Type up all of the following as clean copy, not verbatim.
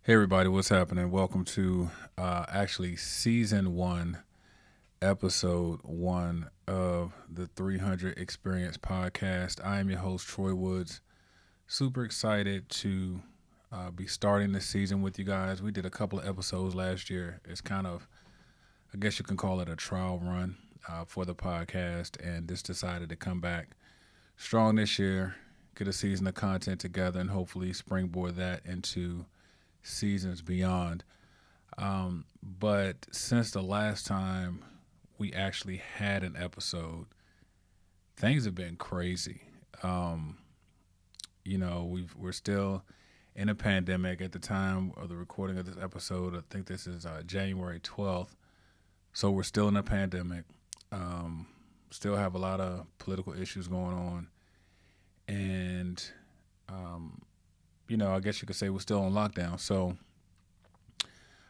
Hey everybody, what's happening? Welcome to actually season one, episode one of the 300 Experience podcast. I am your host Troy Woods. Super excited to be starting this season with you guys. We did a couple of episodes last year. It's kind of, I guess you can call it a trial run for the podcast, and just decided to come back strong this year, get a season of content together, and hopefully springboard that into seasons beyond. But since the last time we actually had an episode, things have been crazy. Um, we're still in a pandemic at the time of the recording of this episode. I think this is January 12th. So we're still in a pandemic. Um, Still have a lot of political issues going on. And, um, I guess you could say we're still on lockdown. So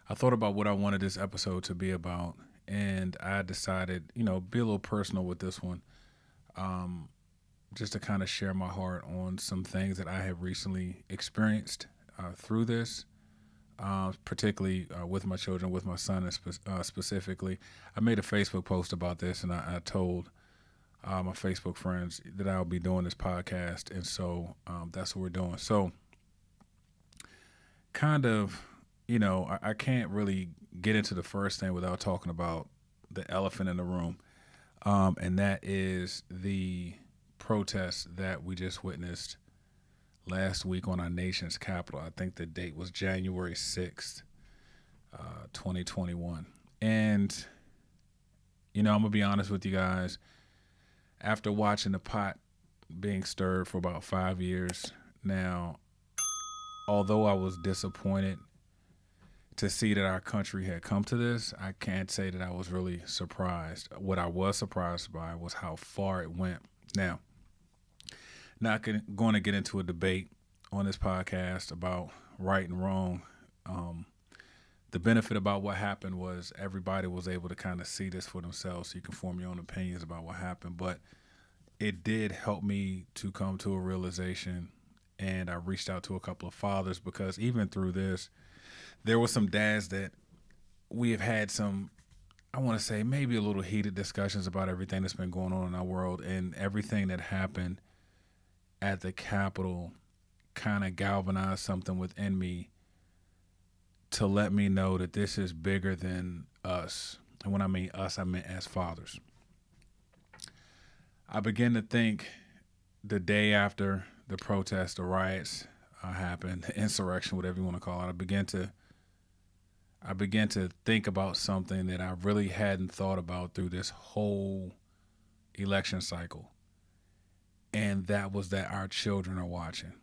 I thought about what I wanted this episode to be about, and I decided, be a little personal with this one, um, just to kind of share my heart on some things that I have recently experienced through this, particularly with my children, with my son specifically. I made a Facebook post about this, and I told my Facebook friends that I'll be doing this podcast, and so that's what we're doing. So, kind of, I can't really get into the first thing without talking about the elephant in the room, and that is the protests that we just witnessed last week on our nation's capital. I think the date was January 6th, 2021. And, I'm going to be honest with you guys. After watching the pot being stirred for about 5 years now, although I was disappointed to see that our country had come to this, I can't say that I was really surprised. What I was surprised by was how far it went. Now, not going to get into a debate on this podcast about right and wrong. Um, the benefit about what happened was everybody was able to kind of see this for themselves, so you can form your own opinions about what happened. But it did help me to come to a realization, and I reached out to a couple of fathers because even through this, there were some dads that we have had some, I want to say, maybe a little heated discussions about everything that's been going on in our world, and everything that happened at the Capitol kind of galvanized something within me to let me know that this is bigger than us. And when I mean us, I mean as fathers. I began to think the day after the protests, the riots happened, the insurrection, whatever you want to call it, I began to think about something that I really hadn't thought about through this whole election cycle. And that was that our children are watching.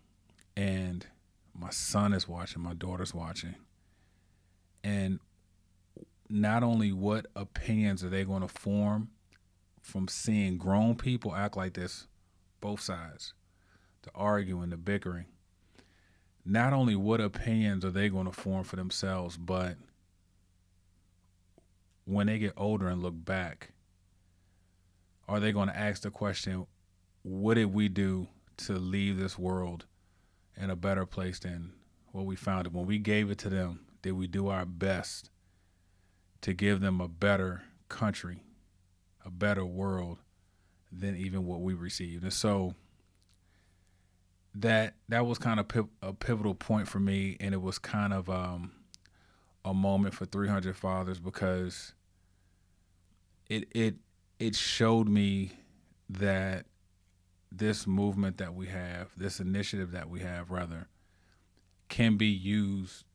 And my son is watching, my daughter's watching. And not only what opinions are they going to form from seeing grown people act like this, both sides, the arguing, the bickering, not only what opinions are they going to form for themselves, but when they get older and look back, are they going to ask the question, what did we do to leave this world in a better place than what we found it? When we gave it to them, did we do our best to give them a better country, a better world than even what we received? And so that was kind of a pivotal point for me, and it was kind of a moment for 300 fathers because it showed me that this movement that we have, this initiative that we have, rather, can be used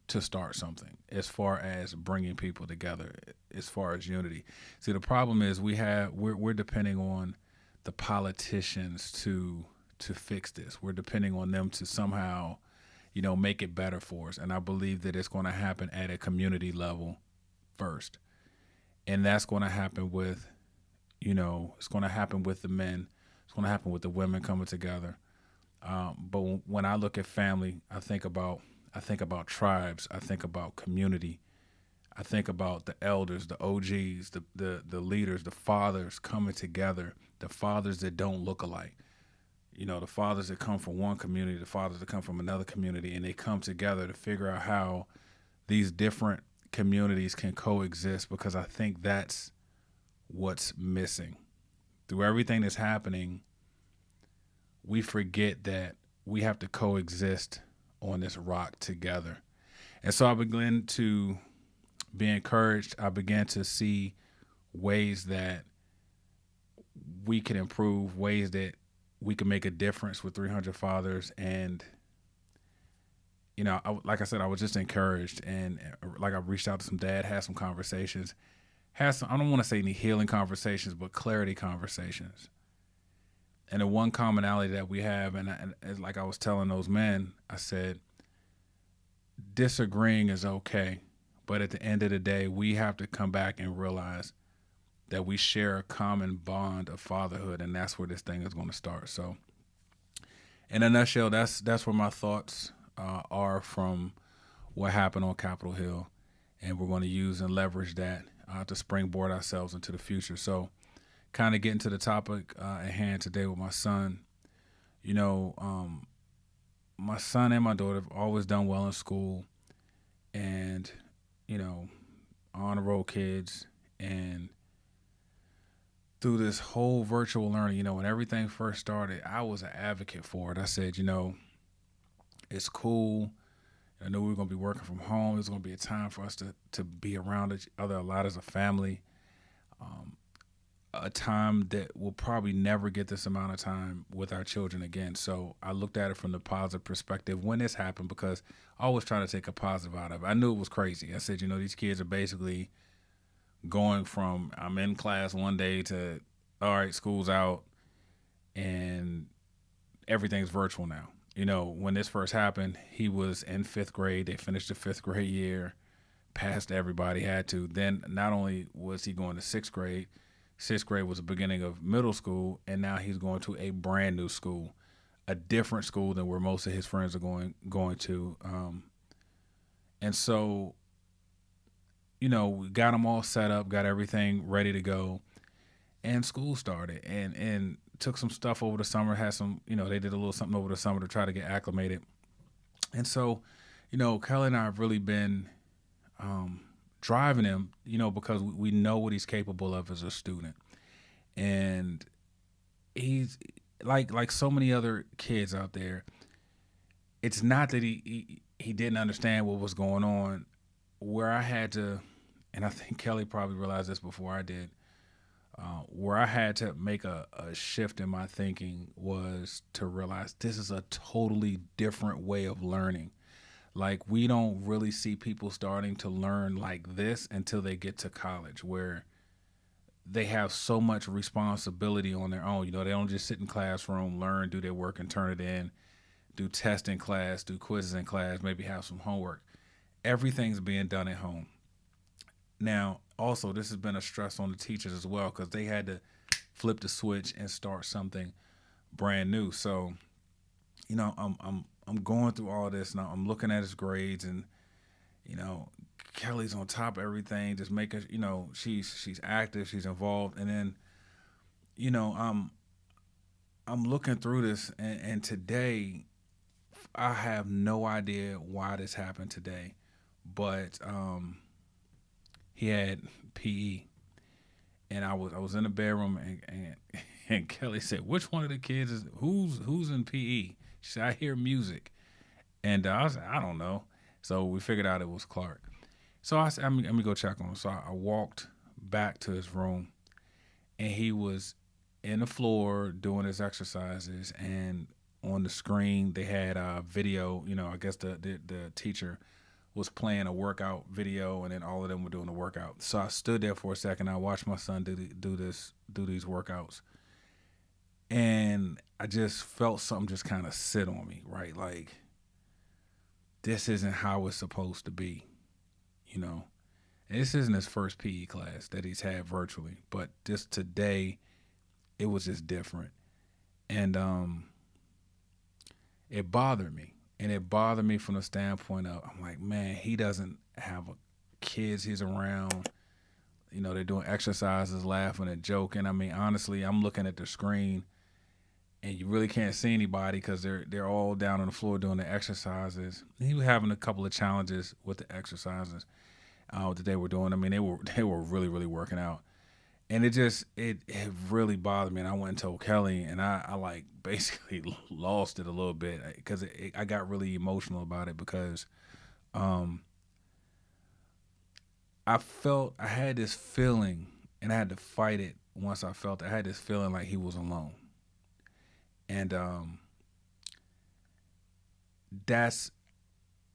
to start something as far as bringing people together, as far as unity. See, the problem is we're depending on the politicians to fix this. We're depending on them to somehow, make it better for us. And I believe that it's going to happen at a community level first. And that's going to happen with, it's going to happen with the men. It's going to happen with the women coming together. But when I look at family, I think about tribes. I think about community. I think about the elders, the OGs, the leaders, the fathers coming together, the fathers that don't look alike. the fathers that come from one community, the fathers that come from another community, and they come together to figure out how these different communities can coexist, because I think that's what's missing. Through everything that's happening, we forget that we have to coexist on this rock together. And so I began to be encouraged. I began to see ways that we can improve, ways that we can make a difference with 300 Fathers. And, like I said, I was just encouraged. And like I reached out to some dad, had some conversations, had some, I don't want to say any healing conversations, but clarity conversations. And the one commonality that we have, and like I was telling those men, I said, disagreeing is okay. But at the end of the day, we have to come back and realize that we share a common bond of fatherhood, and that's where this thing is going to start. So, in a nutshell, that's where my thoughts are from what happened on Capitol Hill, and we're going to use and leverage that to springboard ourselves into the future. So, kind of getting to the topic at hand today with my son. My son and my daughter have always done well in school, and honor roll kids, and through this whole virtual learning, when everything first started, I was an advocate for it. I said, it's cool. I knew we were going to be working from home. There's going to be a time for us to be around each other a lot as a family. A time that we'll probably never get this amount of time with our children again. So I looked at it from the positive perspective when this happened, because I always try to take a positive out of it. I knew it was crazy. I said, these kids are basically going from I'm in class one day to, all right, school's out and everything's virtual now. When this first happened, he was in 5th grade. They finished the 5th grade year, passed everybody, had to. Then not only was he going to 6th grade, 6th grade was the beginning of middle school, and now he's going to a brand new school, a different school than where most of his friends are going to. And so, we got them all set up, got everything ready to go, and school started, and took some stuff over the summer, had some, they did a little something over the summer to try to get acclimated. And so, Kelly and I have really been driving him, because we know what he's capable of as a student. And he's like so many other kids out there. It's not that he didn't understand what was going on. Where I had to, and I think Kelly probably realized this before I did, where I had to make a shift in my thinking was to realize this is a totally different way of learning. Like, we don't really see people starting to learn like this until they get to college, where they have so much responsibility on their own. They don't just sit in classroom, learn, do their work, and turn it in, do tests in class, do quizzes in class, maybe have some homework. Everything's being done at home. Now, also, this has been a stress on the teachers as well, because they had to flip the switch and start something brand new. So, I'm going through all this now. I'm looking at his grades, and Kelly's on top of everything, just making she's active, she's involved, and then I'm looking through this, and today I have no idea why this happened today, but he had PE, and I was in the bedroom, and Kelly said, "Which one of the kids is who's in PE?" She said, "I hear music," and I was like, "I don't know." So we figured out it was Clark. So I said, "Let me go check on him." So I walked back to his room, and he was in the floor doing his exercises, and on the screen they had a video. I guess the teacher was playing a workout video, and then all of them were doing the workout. So I stood there for a second. I watched my son do these workouts, and I just felt something just kind of sit on me, right? Like, this isn't how it's supposed to be, And this isn't his first PE class that he's had virtually, but just today, it was just different, and it bothered me. And it bothered me from the standpoint of, I'm like, man, he doesn't have kids he's around. They're doing exercises, laughing and joking. I mean, honestly, I'm looking at the screen, and you really can't see anybody because they're all down on the floor doing the exercises. And he was having a couple of challenges with the exercises that they were doing. I mean, they were really working out, and it really bothered me. And I went and told Kelly, and I like basically lost it a little bit because I got really emotional about it because um, I felt I had this feeling, and I had to fight it. Once I felt it, I had this feeling like he was alone, and that's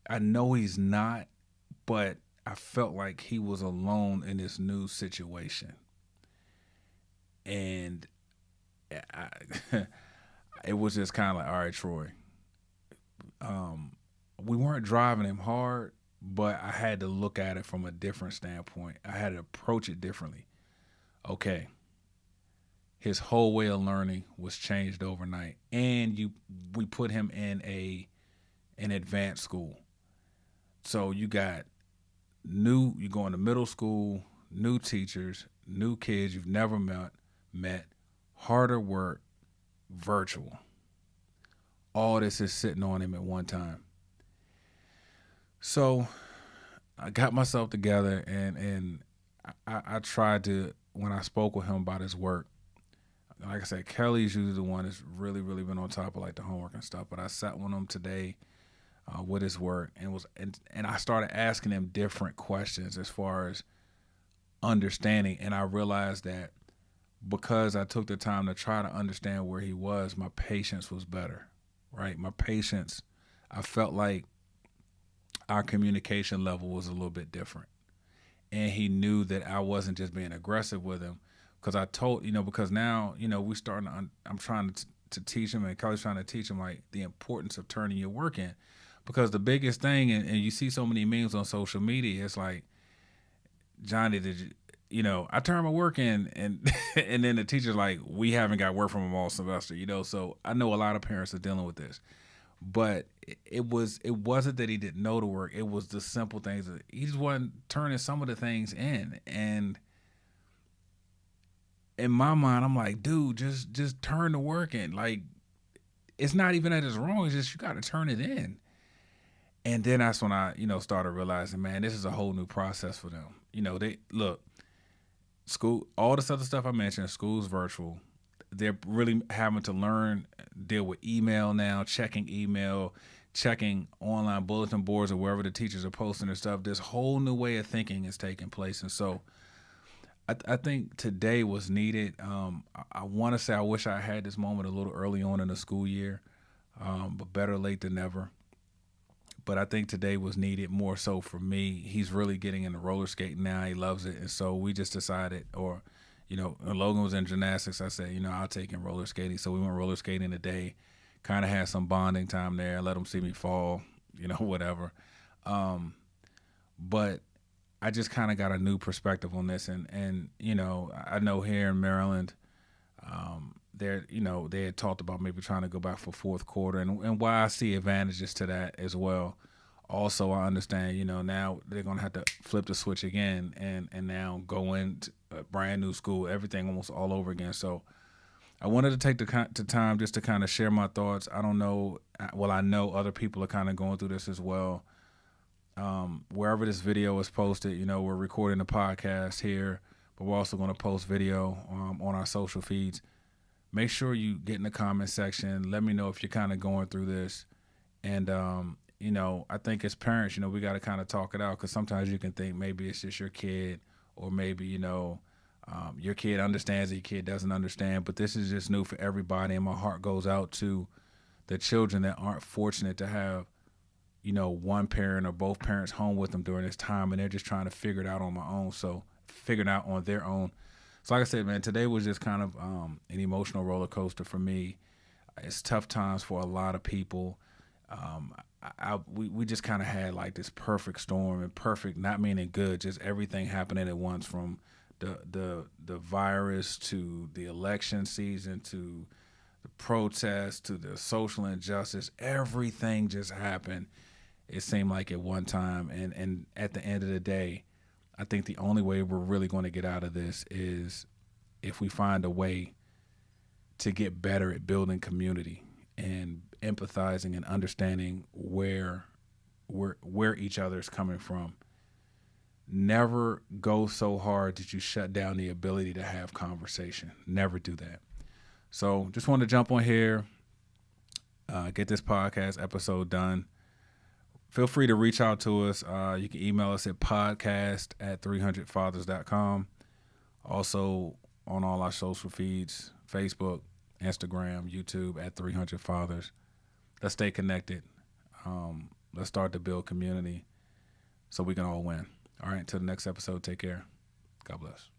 I know he's not, but I felt like he was alone in this new situation, and I, it was just kind of like, all right, Troy, um, we weren't driving him hard, but I had to look at it from a different standpoint. I had to approach it differently. Okay, his whole way of learning was changed overnight, and we put him in a an advanced school. So you got you go into middle school, new teachers, new kids you've never met, harder work, virtual. All this is sitting on him at one time. So I got myself together and I tried to when I spoke with him about his work. Like I said, Kelly's usually the one that's really been on top of like the homework and stuff. But I sat with him today with his work and I started asking him different questions as far as understanding, and I realized that because I took the time to try to understand where he was, my patience was better, right? My patience, I felt like our communication level was a little bit different. And he knew that I wasn't just being aggressive with him because I told, because now, we starting to, I'm trying to teach him and Kelly's trying to teach him like the importance of turning your work in. Because the biggest thing, and you see so many memes on social media, it's like, Johnny, did you, I turn my work in, and and then the teacher's like, we haven't got work from him all semester, So I know a lot of parents are dealing with this, but it wasn't that he didn't know the work. It was the simple things that he just wasn't turning some of the things in, and in my mind, I'm like, dude, just turn the work in. Like, it's not even that it's wrong. It's just you got to turn it in. And then that's when I, started realizing, man, this is a whole new process for them. They look, school, all this other stuff I mentioned, school's virtual. They're really having to learn, deal with email now, checking email, checking online bulletin boards or wherever the teachers are posting their stuff. This whole new way of thinking is taking place. And so I think today was needed. I want to say I wish I had this moment a little early on in the school year, but better late than never. But I think today was needed more so for me. He's really getting into roller skating now. He loves it. And so we just decided, when Logan was in gymnastics, I said, I'll take him roller skating. So we went roller skating today, kind of had some bonding time there, let him see me fall, whatever. Um, but I just kind of got a new perspective on this. And I know here in Maryland, they had talked about maybe trying to go back for fourth quarter, and why I see advantages to that as well. Also, I understand, now they're gonna have to flip the switch again, and now go into a brand new school, everything almost all over again. So I wanted to take the time just to kind of share my thoughts. I don't know, well, I know other people are kind of going through this as well. Wherever this video is posted, we're recording the podcast here, but we're also going to post video on our social feeds. Make sure you get in the comment section. Let me know if you're kind of going through this. And, I think as parents, we got to kind of talk it out because sometimes you can think maybe it's just your kid or maybe, your kid understands it, your kid doesn't understand. But this is just new for everybody. And my heart goes out to the children that aren't fortunate to have, one parent or both parents home with them during this time. And they're just trying to figure it out on my own. So figuring out on their own. So like I said, man, today was just kind of an emotional roller coaster for me. It's tough times for a lot of people. We just kind of had like this perfect storm, and perfect not meaning good, just everything happening at once, from the virus to the election season to the protests to the social injustice. Everything just happened. It seemed like at one time, and at the end of the day, I think the only way we're really going to get out of this is if we find a way to get better at building community and empathizing and understanding where each other is coming from. Never go so hard that you shut down the ability to have conversation. Never do that. So just want to jump on here, get this podcast episode done. Feel free to reach out to us. You can email us at podcast@300fathers.com. Also on all our social feeds, Facebook, Instagram, YouTube @300fathers. Let's stay connected. Let's start to build community so we can all win. All right, until the next episode, take care. God bless.